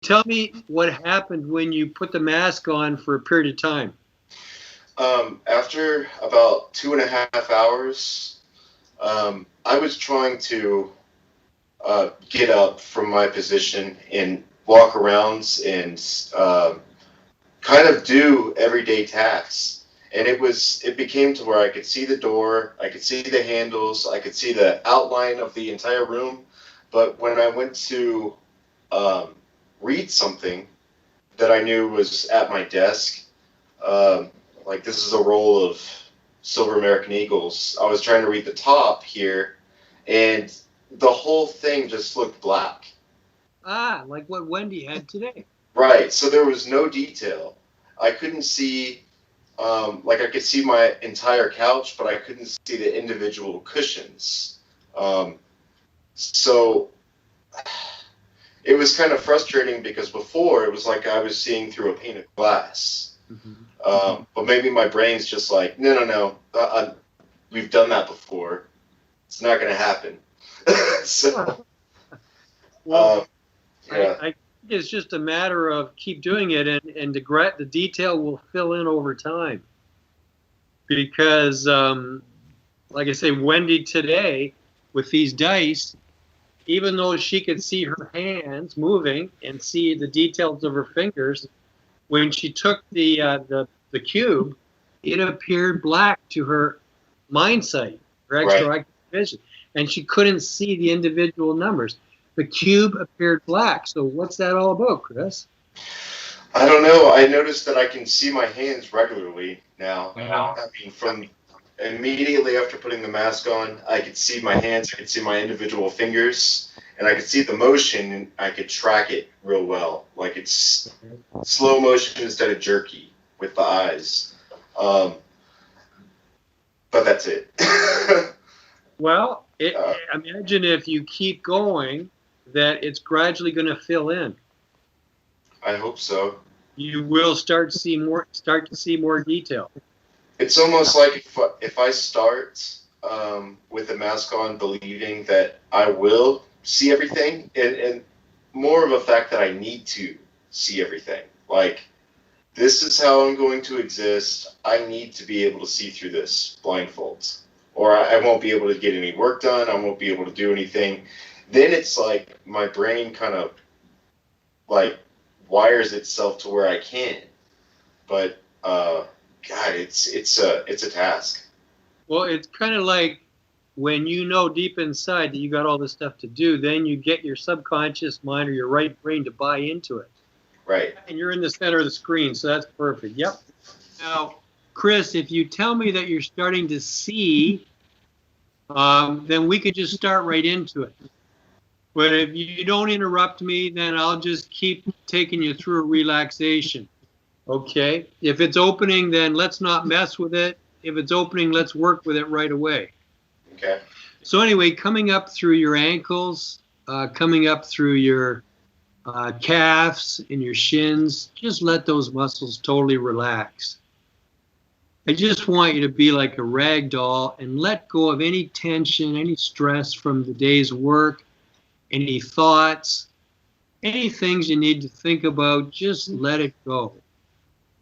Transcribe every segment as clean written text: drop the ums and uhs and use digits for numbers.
tell me what happened when you put the mask on for a period of time. After about 2.5 hours, I was trying to get up from my position and walk around and kind of do everyday tasks. And it became to where I could see the door, I could see the handles, I could see the outline of the entire room. But when I went to um, read something that I knew was at my desk, um, like this is a roll of Silver American Eagles. I was trying to read the top here, and the whole thing just looked black. Ah, like what Wendy had today. Right, so there was no detail. I couldn't see, like I could see my entire couch, but I couldn't see the individual cushions. Um, so it was kind of frustrating because before it was like I was seeing through a pane of glass. Mm-hmm. But maybe my brain's just like, no, no, no, we've done that before. It's not going to happen. So, Well, yeah, I think it's just a matter of keep doing it, and the detail will fill in over time. Because, like I say, Wendy today with these dice, even though she could see her hands moving and see the details of her fingers, when she took the cube, it appeared black to her mind sight, her right. extra vision, and she couldn't see the individual numbers. The cube appeared black. So what's that all about, Chris? I don't know. I noticed that I can see my hands regularly now. I mean, from immediately after putting the mask on, I could see my hands, I could see my individual fingers, and I could see the motion, and I could track it real well. Like it's slow motion instead of jerky with the eyes. Um, but that's it. Well, imagine if you keep going, that it's gradually going to fill in. I hope so. You will start to see more detail. It's almost like if I start with the mask on, believing that I will see everything, and more of a fact that I need to see everything. Like, this is how I'm going to exist. I need to be able to see through this blindfolds, or I won't be able to get any work done. I won't be able to do anything. Then it's like my brain kind of like wires itself to where I can. But God, it's a task. Well, it's kind of like when you know deep inside that you got all this stuff to do, then you get your subconscious mind or your right brain to buy into it. Right. And you're in the center of the screen, so that's perfect. Yep. Now, Chris, if you tell me that you're starting to see, then we could just start right into it. But if you don't interrupt me, then I'll just keep taking you through a relaxation. Okay? If it's opening, then let's not mess with it. If it's opening, let's work with it right away. Okay. So anyway, coming up through your ankles, coming up through your calves and your shins, just let those muscles totally relax. I just want you to be like a rag doll and let go of any tension, any stress from the day's work, any thoughts, any things you need to think about, just let it go.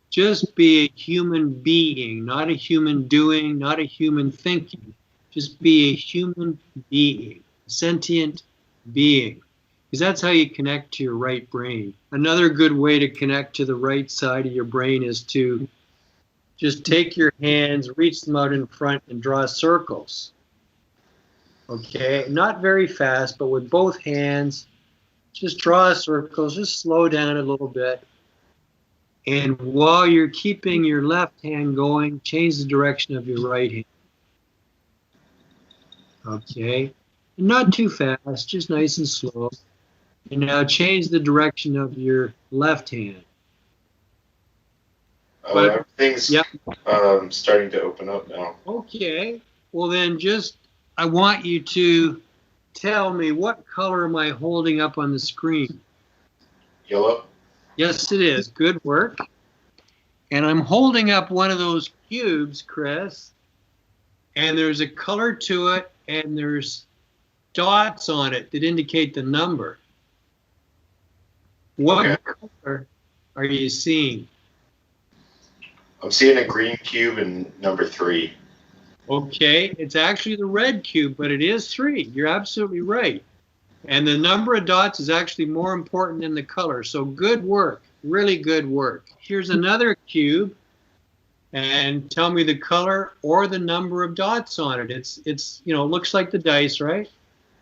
Just be a human being, not a human doing, not a human thinking. Just be a human being, a sentient being. Because that's how you connect to your right brain. Another good way to connect to the right side of your brain is to just take your hands, reach them out in front, and draw circles. Okay, not very fast, but with both hands, just draw circles, just slow down a little bit. And while you're keeping your left hand going, change the direction of your right hand. Okay, not too fast, just nice and slow. And now change the direction of your left hand. Everything's starting to open up now. Okay, well then I want you to tell me, what color am I holding up on the screen? Yellow? Yes, it is. Good work. And I'm holding up one of those cubes, Chris, and there's a color to it, and there's dots on it that indicate the number. What color are you seeing? I'm seeing a green cube in number 3. Okay, it's actually the red cube, but it is 3. You're absolutely right. And the number of dots is actually more important than the color. So good work, really good work. Here's another cube, and tell me the color or the number of dots on it. It's looks like the dice, right?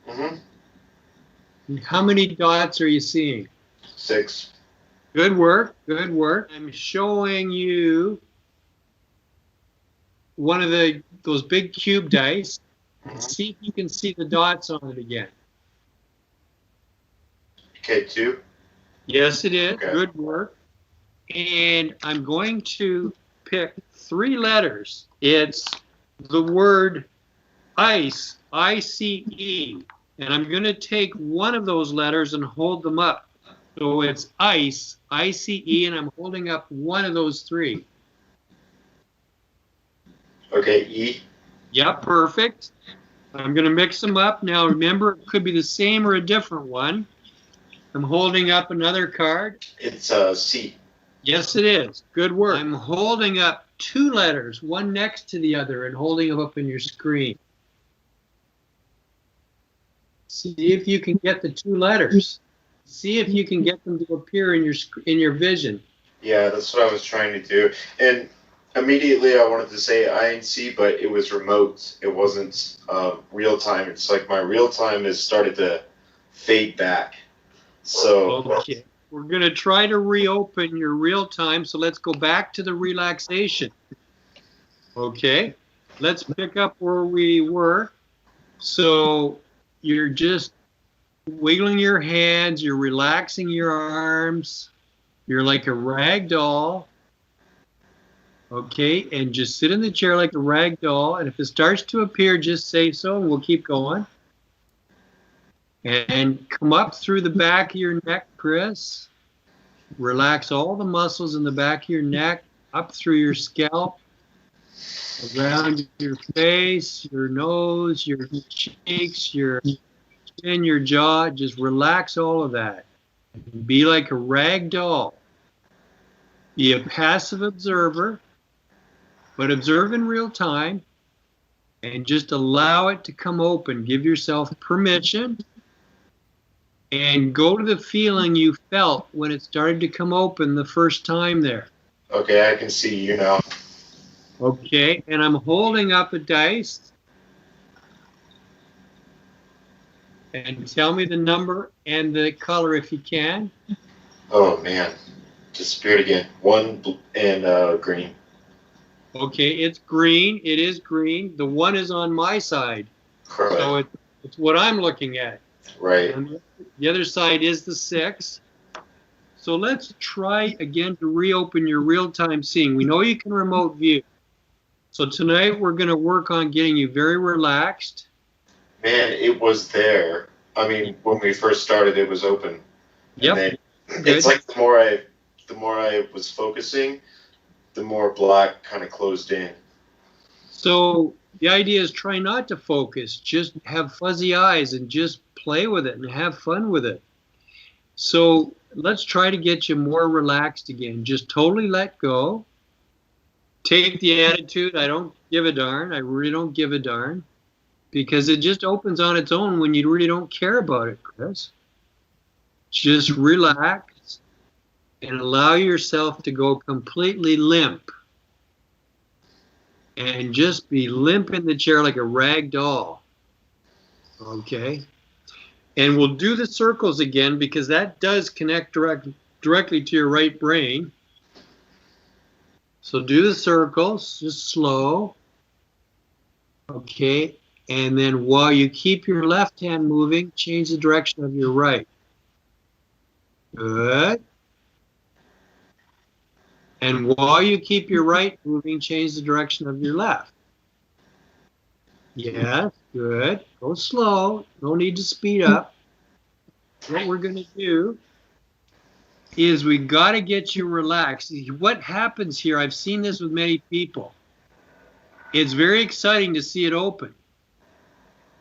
Mm-hmm. How many dots are you seeing? 6. Good work, good work. I'm showing you one of those big cube dice. Mm-hmm. See if you can see the dots on it again. Okay, 2. Yes, it is. Okay. Good work. And I'm going to pick 3 letters. It's the word ice, I-C-E. And I'm going to take one of those letters and hold them up. So it's ice, I-C-E, and I'm holding up one of those 3. Okay, E. Yep, perfect. I'm going to mix them up. Now remember, it could be the same or a different one. I'm holding up another card. It's C. Yes, it is. Good work. I'm holding up 2 letters, one next to the other, and holding them up in your screen. See if you can get the 2 letters. See if you can get them to appear in your vision. Yeah, that's what I was trying to do. And immediately I wanted to say I and C, but it was remote. It wasn't real time. It's like my real time has started to fade back. So okay, we're going to try to reopen your real time. So let's go back to the relaxation. Okay, let's pick up where we were. So you're just wiggling your hands, you're relaxing your arms, you're like a rag doll. Okay, and just sit in the chair like a rag doll, and if it starts to appear, just say so, and we'll keep going. And come up through the back of your neck, Chris. Relax all the muscles in the back of your neck, up through your scalp, around your face, your nose, your cheeks, your chin, your jaw. Just relax all of that. Be like a rag doll. Be a passive observer, but observe in real time and just allow it to come open. Give yourself permission and go to the feeling you felt when it started to come open the first time there. okay, I can see you now. Okay, and I'm holding up a dice. And tell me the number and the color if you can. Oh man, disappeared again. 1 and green. Okay, it's green. It is green. The 1 is on my side. Correct. So it's what I'm looking at. Right. And the other side is the 6. So let's try again to reopen your real-time seeing. We know you can remote view. So tonight we're going to work on getting you very relaxed. Man, it was there. I mean, when we first started, it was open. Yep. And then it's like the more I was focusing, the more black kind of closed in. So the idea is try not to focus. Just have fuzzy eyes and just play with it and have fun with it. So let's try to get you more relaxed again. Just totally let go. Take the attitude, I don't give a darn. I really don't give a darn. Because it just opens on its own when you really don't care about it, Chris. Just relax and allow yourself to go completely limp. And just be limp in the chair like a rag doll. Okay? And we'll do the circles again because that does connect directly to your right brain. So do the circles, just slow. Okay? And then while you keep your left hand moving, change the direction of your right. Good. And while you keep your right moving, change the direction of your left. Yes, good. Go slow. No need to speed up. What we're going to do is we got to get you relaxed. What happens here, I've seen this with many people. It's very exciting to see it open.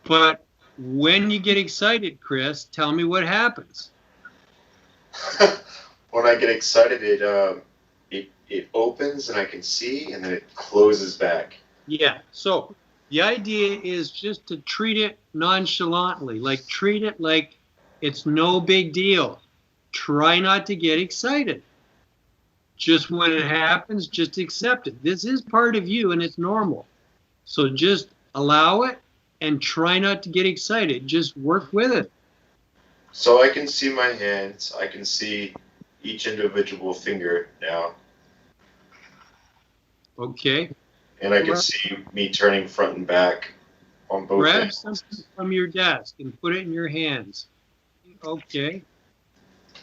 But when you get excited, Chris, tell me what happens. When I get excited, it opens and I can see, and then it closes back. Yeah. So the idea is just to treat it nonchalantly, like treat it like it's no big deal. Try not to get excited. Just when it happens, just accept it. This is part of you and it's normal. So just allow it and try not to get excited. Just work with it. So I can see my hands. I can see each individual finger now. Okay. And I can see me turning front and back on both Grab hands. something from your desk and put it in your hands. Okay.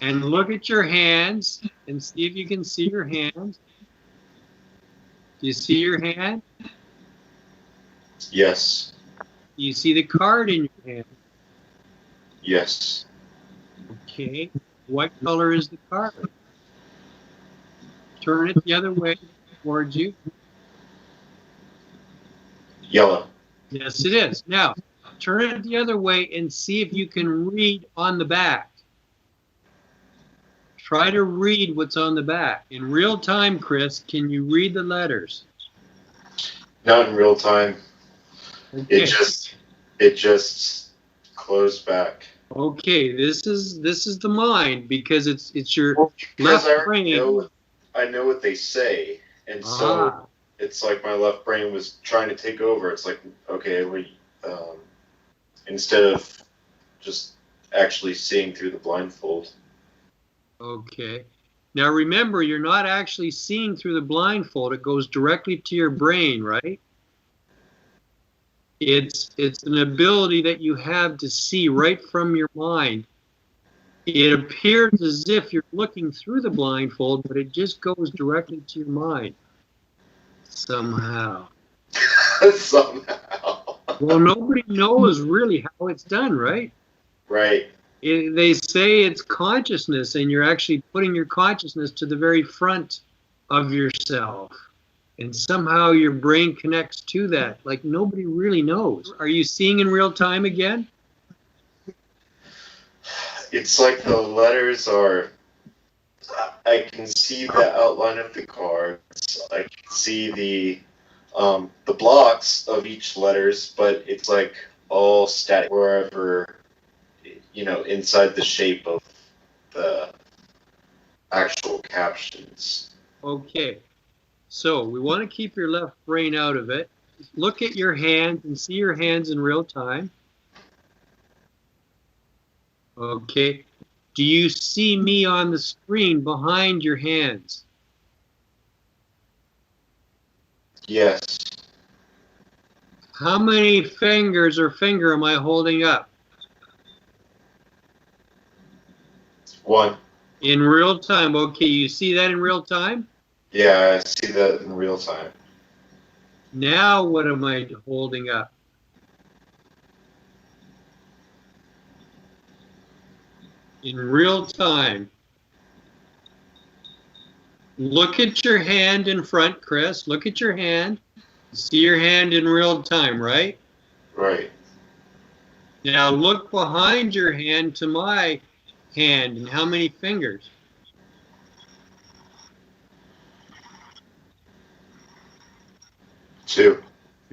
And look at your hands and see if you can see your hands. Do you see your hand? Yes. Do you see the card in your hand? Yes. Okay. What color is the card? Turn it the other way towards you. Yellow. Yes, it is. Now, turn it the other way and see if you can read on the back. Try to read what's on the back. In real time, Chris, can you read the letters? Not in real time. Okay. It just closed back. Okay, this is the mind because it's your Because left brain. I know what they say, and so it's like my left brain was trying to take over. It's like, okay, instead of just actually seeing through the blindfold. Okay. Now remember, you're not actually seeing through the blindfold. It goes directly to your brain, right? It's an ability that you have to see right from your mind. It appears as if you're looking through the blindfold, but it just goes directly to your mind. Somehow. Somehow. Well, nobody knows really how it's done, right? Right. They say it's consciousness, and you're actually putting your consciousness to the very front of yourself. And somehow your brain connects to that. Like nobody really knows. Are you seeing in real time again? It's like the letters are... I can see the outline of the cards. I can see the blocks of each letters, but it's like all static wherever, inside the shape of the actual captions. Okay. So we want to keep your left brain out of it. Look at your hands and see your hands in real time. Okay. Do you see me on the screen behind your hands? Yes. How many fingers or finger am I holding up? One. In real time. Okay, you see that in real time? Yeah, I see that in real time. Now what am I holding up? In real time. Look at your hand in front, Chris. Look at your hand. See your hand in real time, right? Right. Now look behind your hand to my hand and how many fingers? Two.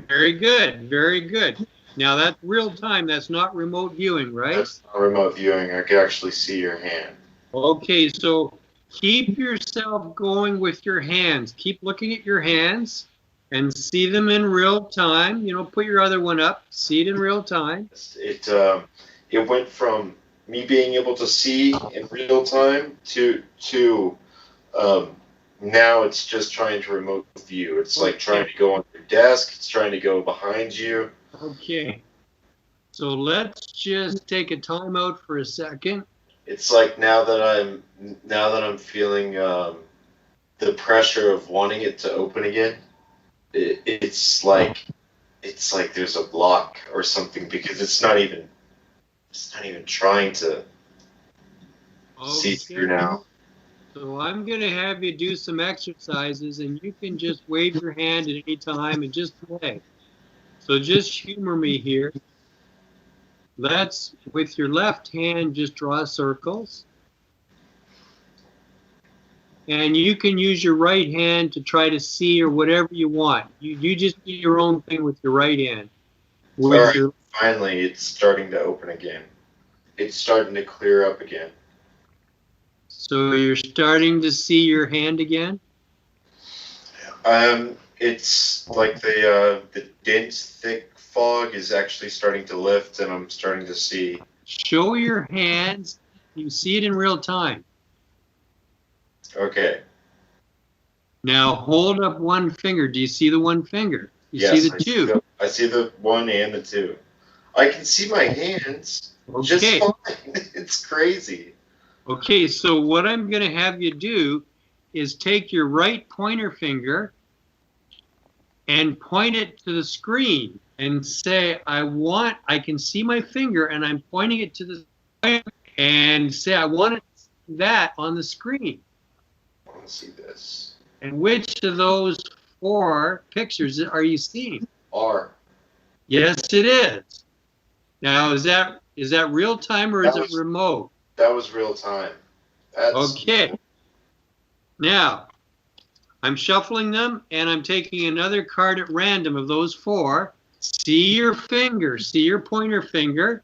Very good, very good. Now that's real time, that's not remote viewing, right? That's not remote viewing. I can actually see your hand. Okay, so keep yourself going with your hands. Keep looking at your hands and see them in real time. Put your other one up, see it in real time. It went from me being able to see in real time to now it's just trying to remote view. It's like trying to go on your desk. It's trying to go behind you. Okay. So let's just take a time out for a second. It's like now that I'm feeling the pressure of wanting it to open again. It's like there's a block or something because it's not even trying to see through now. So I'm going to have you do some exercises, and you can just wave your hand at any time and just play. So just humor me here. Let's, with your left hand, just draw circles. And you can use your right hand to try to see or whatever you want. You just do your own thing with your right hand. All right, finally, it's starting to open again. It's starting to clear up again. So you're starting to see your hand again? It's like the dense, thick fog is actually starting to lift, and I'm starting to see. Show your hands. You see it in real time. Okay. Now hold up one finger. Do you see the one finger? You Yes, see the two? I see the one and the two. I can see my hands just Okay. fine. It's crazy. Okay, so what I'm going to have you do is take your right pointer finger and point it to the screen and say, I can see my finger and I'm pointing it to the screen, and say, I want that on the screen. I want to see this. And which of those 4 pictures are you seeing? R. Yes, it is. Now, is that real time or is it remote? That was real time. Okay. Now, I'm shuffling them, and I'm taking another card at random of those 4. See your finger, see your pointer finger,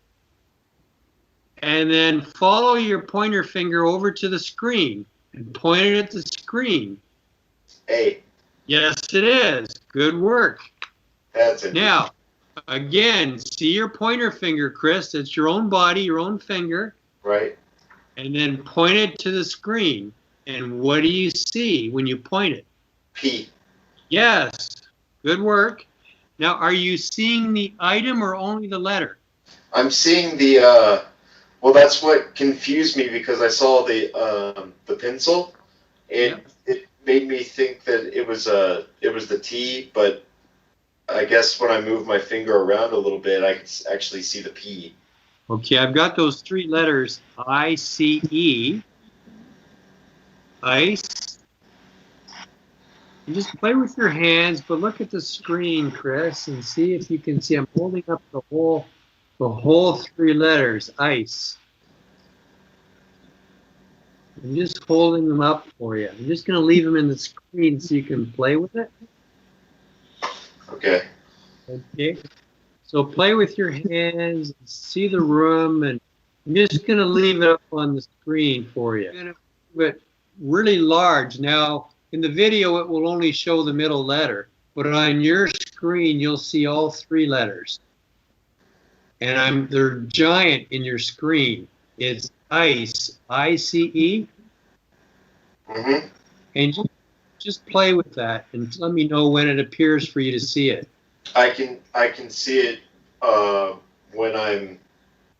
and then follow your pointer finger over to the screen and point it at the screen. A. Yes, it is. Good work. That's it. Now, again, see your pointer finger, Chris. It's your own body, your own finger. Right. And then point it to the screen. And what do you see when you point it? P. Yes. Good work. Now, are you seeing the item or only the letter? I'm seeing the, well, that's what confused me because I saw the pencil, and it made me think that it was the T, but I guess when I move my finger around a little bit, I can actually see the P. Okay, I've got those 3 letters, I-C-E, ice. You just play with your hands, but look at the screen, Chris, and see if you can see. I'm holding up the whole 3 letters, ice. I'm just holding them up for you. I'm just going to leave them in the screen so you can play with it. Okay. Okay. So play with your hands, see the room, and I'm just going to leave it up on the screen for you. I'm going to move it really large. Now, in the video, it will only show the middle letter, but on your screen, you'll see all 3 letters. And they're giant in your screen. It's ice, I-C-E. Mm-hmm. And just play with that and let me know when it appears for you to see it. I can see it when I'm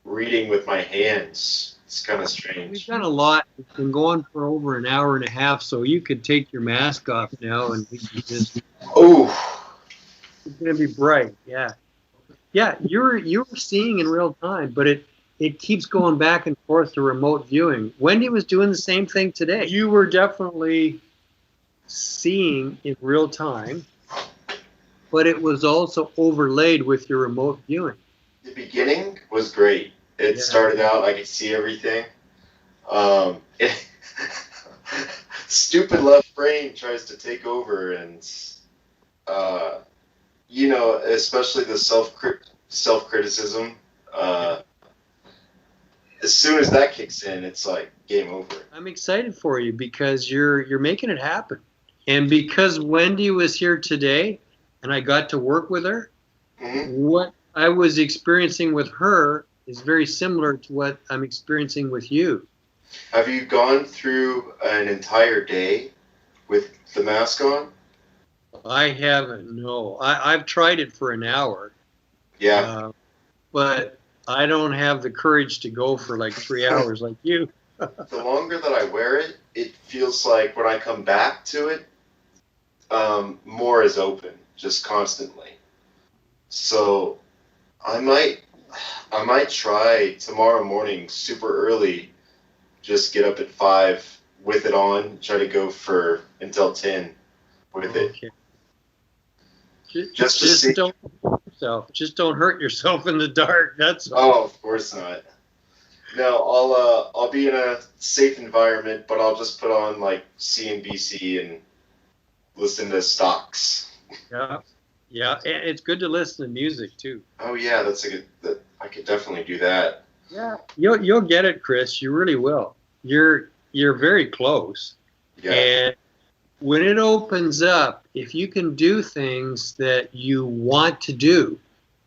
reading with my hands. It's kind of strange. We've done a lot. We've been going for over an hour and a half, so you could take your mask off now and we can just. Oh. It's gonna be bright, yeah. Yeah, you're seeing in real time, but it keeps going back and forth to remote viewing. Wendy was doing the same thing today. You were definitely seeing in real time, but it was also overlaid with your remote viewing. The beginning was great. It started out, I could see everything. Stupid left brain tries to take over, and you know, especially the self-criticism. As soon as that kicks in, it's like game over. I'm excited for you because you're making it happen, and because Wendy was here today, and I got to work with her. Mm-hmm. What I was experiencing with her is very similar to what I'm experiencing with you. Have you gone through an entire day with the mask on? I haven't, no. I've tried it for an hour. Yeah. But I don't have the courage to go for like 3 hours like you. The longer that I wear it, it feels like when I come back to it, more is open, just constantly. So I might try tomorrow morning super early, just get up at 5 with it on, try to go for until 10 with it. Just to see. Just don't hurt yourself in the dark. That's all. Oh, of course not. No, I'll be in a safe environment, but I'll just put on like CNBC and listen to stocks. Yeah, yeah, and it's good to listen to music too. Oh yeah, I could definitely do that. Yeah, you'll get it, Chris. You really will. You're very close. Yeah. And when it opens up, if you can do things that you want to do,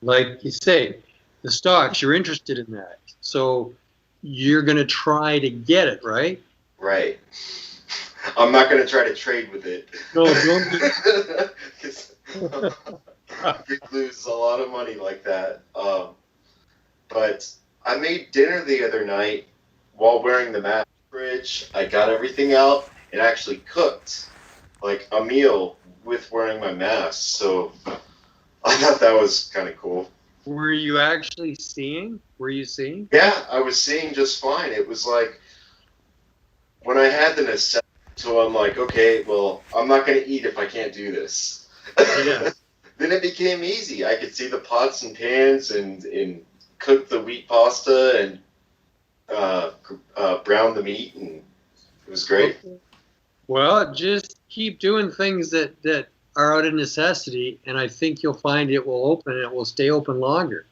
like you say, the stocks, you're interested in that. So you're going to try to get it, right? Right. I'm not going to try to trade with it. No, don't. You lose a lot of money like that. But I made dinner the other night while wearing the mask. Fridge. I got everything out and actually cooked like a meal with wearing my mask. So I thought that was kind of cool. Were you actually seeing? Were you seeing? Yeah, I was seeing just fine. It was like when I had the necessity, so I'm like, okay, well, I'm not going to eat if I can't do this. Yeah. Then it became easy. I could see the pots and pans and cook the wheat pasta and brown the meat, and it was great. Well, just keep doing things that are out of necessity, and I think you'll find it will open and it will stay open longer.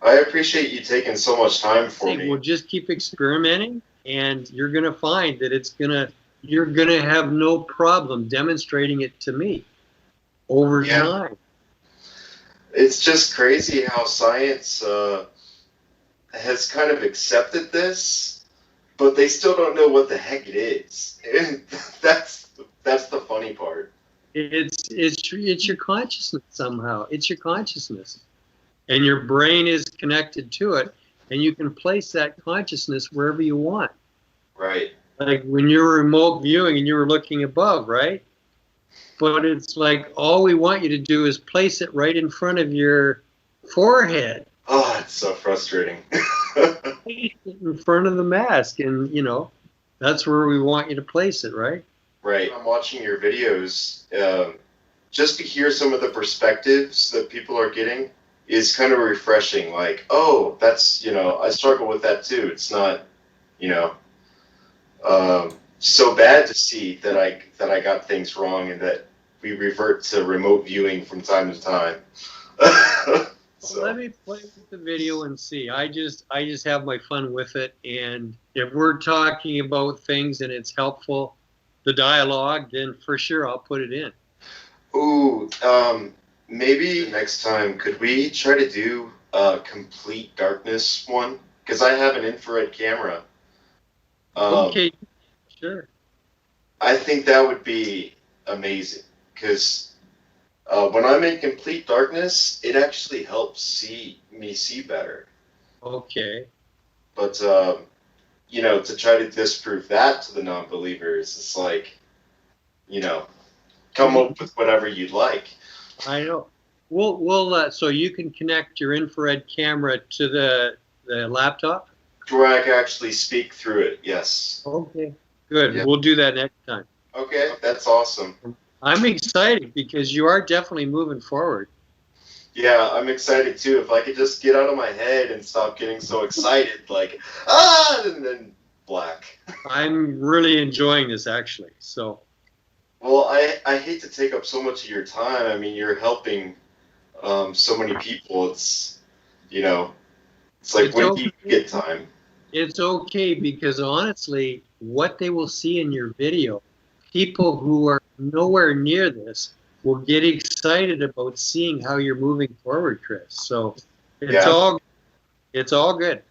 I appreciate you taking so much time for me. We'll just keep experimenting, and you're going to find that you're going to have no problem demonstrating it to me over time. It's just crazy how science has kind of accepted this, but they still don't know what the heck it is. And that's the funny part. It's your consciousness somehow. It's your consciousness. And your brain is connected to it, and you can place that consciousness wherever you want. Right. Like when you were remote viewing and you were looking above, right? But it's like all we want you to do is place it right in front of your forehead. Oh, it's so frustrating. In front of the mask, and that's where we want you to place it, right? Right. I'm watching your videos. Just to hear some of the perspectives that people are getting is kind of refreshing. Like, oh, that's, I struggle with that too. It's not, so bad to see that I got things wrong and that we revert to remote viewing from time to time. So. Let me play with the video and see. I just have my fun with it, and if we're talking about things and it's helpful, the dialogue, then for sure I'll put it in. Ooh, maybe next time could we try to do a complete darkness one? Because I have an infrared camera. Okay, sure. I think that would be amazing because when I'm in complete darkness, it actually helps me see better. Okay. But to try to disprove that to the non-believers, it's like, come up with whatever you'd like. I know. We'll so you can connect your infrared camera to the laptop? Where I can actually speak through it, yes. Okay, good. Yeah. We'll do that next time. Okay, that's awesome. I'm excited because you are definitely moving forward. Yeah, I'm excited too. If I could just get out of my head and stop getting so excited, like, and then black. I'm really enjoying this, actually. So. Well, I hate to take up so much of your time. I mean, you're helping so many people. It's, it's like, when do you get time? It's okay because honestly, what they will see in your video, people who are nowhere near this will get excited about seeing how you're moving forward, Chris. So it's all good.